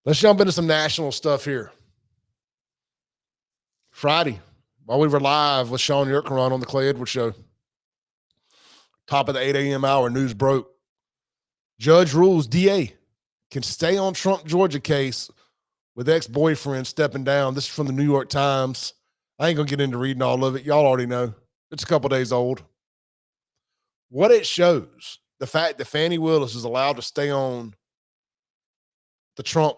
Let's jump into some national stuff here. Friday, while we were live with Sean Yerkeron on the Clay Edwards Show, top of the 8 a.m. hour, news broke. Judge rules DA can stay on Trump Georgia case with ex-boyfriend stepping down. This is from the New York Times. I ain't going to get into reading all of it. Y'all already know. It's a couple days old. What it shows, the fact that Fani Willis is allowed to stay on the Trump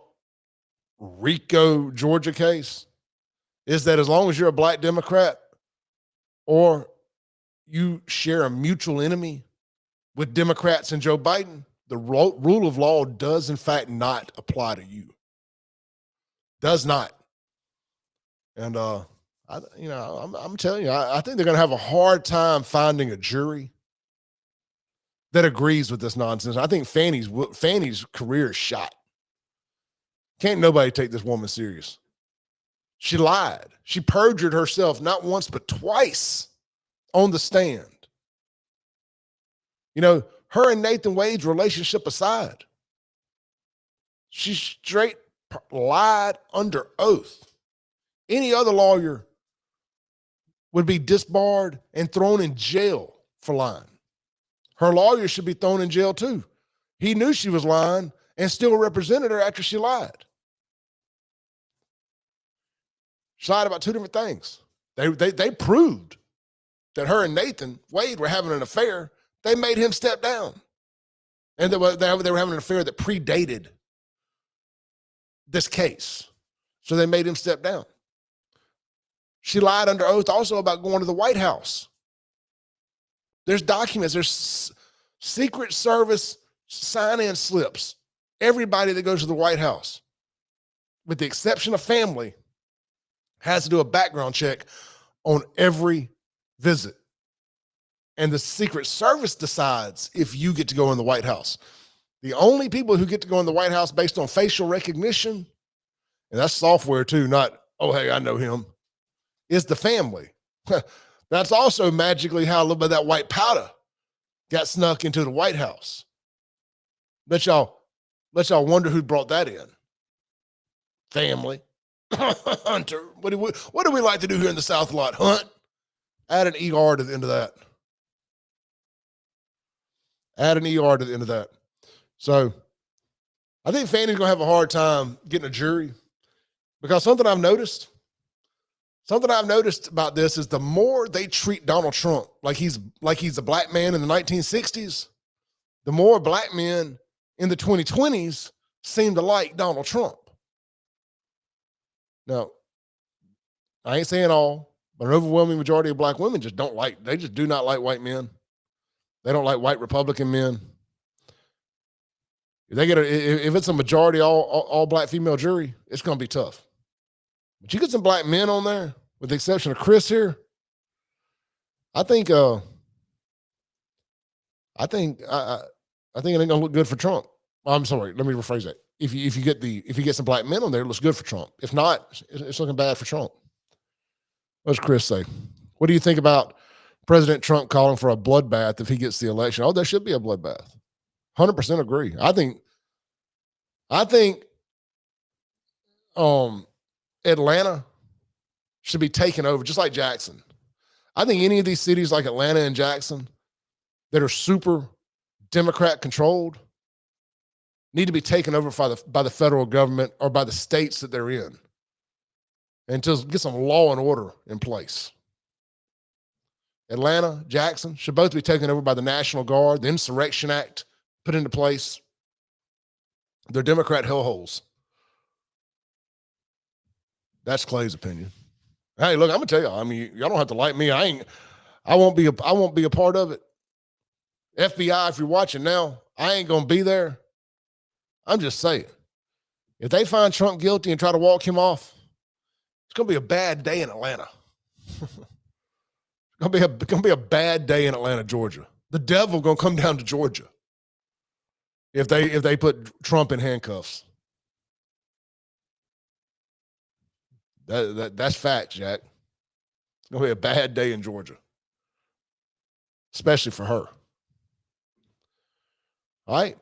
RICO Georgia case, is that as long as you're a black Democrat or you share a mutual enemy with Democrats and Joe Biden, the rule of law does in fact not apply to you. Does not. And I'm telling you, I think they're going to have a hard time finding a jury that agrees with this nonsense. I think Fani's career is shot. Can't nobody take this woman serious. She lied. She perjured herself not once but twice on the stand. You know, her and Nathan Wade's relationship aside, she straight lied under oath. Any other lawyer would be disbarred and thrown in jail for lying. Her lawyer should be thrown in jail too. He knew she was lying and still represented her after she lied. She lied about two different things. They proved that her and Nathan Wade were having an affair. They made him step down. And they were having an affair that predated this case. So they made him step down. She lied under oath also about going to the White House. There's documents, there's Secret Service sign-in slips. Everybody that goes to the White House, with the exception of family, has to do a background check on every visit. And the Secret Service decides if you get to go in the White House. The only people who get to go in the White House based on facial recognition, and that's software too, not, oh, hey, I know him, is the family. That's also magically how a little bit of that white powder got snuck into the White House. Let y'all wonder who brought that in. Family. Hunter. What do we like to do here in the South a lot? Hunt. Add an ER to the end of that. Add an ER to the end of that. So I think Fani's going to have a hard time getting a jury, because something I've noticed about this is the more they treat Donald Trump like he's a black man in the 1960s, the more black men in the 2020s seem to like Donald Trump. Now, I ain't saying all, but an overwhelming majority of black women just do not like white men. They don't like white Republican men. If it's a majority all black female jury, it's going to be tough. But you get some black men on there, with the exception of Chris here. I think it ain't going to look good for Trump. I'm sorry, let me rephrase that. If you get some black men on there, it looks good for Trump. If not, it's looking bad for Trump. What does Chris say? What do you think about President Trump calling for a bloodbath if he gets the election? Oh, there should be a bloodbath. 100% agree. I think Atlanta should be taken over, just like Jackson. I think any of these cities like Atlanta and Jackson that are super Democrat controlled need to be taken over by the federal government or by the states that they're in, and to get some law and order in place. Atlanta, Jackson should both be taken over by the National Guard, the Insurrection Act put into place. They're Democrat hellholes. That's Clay's opinion. Hey, look, I'm gonna tell you. I mean, y'all don't have to like me. I won't be a part of it. FBI, if you're watching now, I ain't gonna be there. I'm just saying, if they find Trump guilty and try to walk him off, it's gonna be a bad day in Atlanta. It's gonna be a bad day in Atlanta, Georgia. The devil gonna come down to Georgia if they put Trump in handcuffs. That's fact, Jack. It's gonna be a bad day in Georgia, especially for her. All right.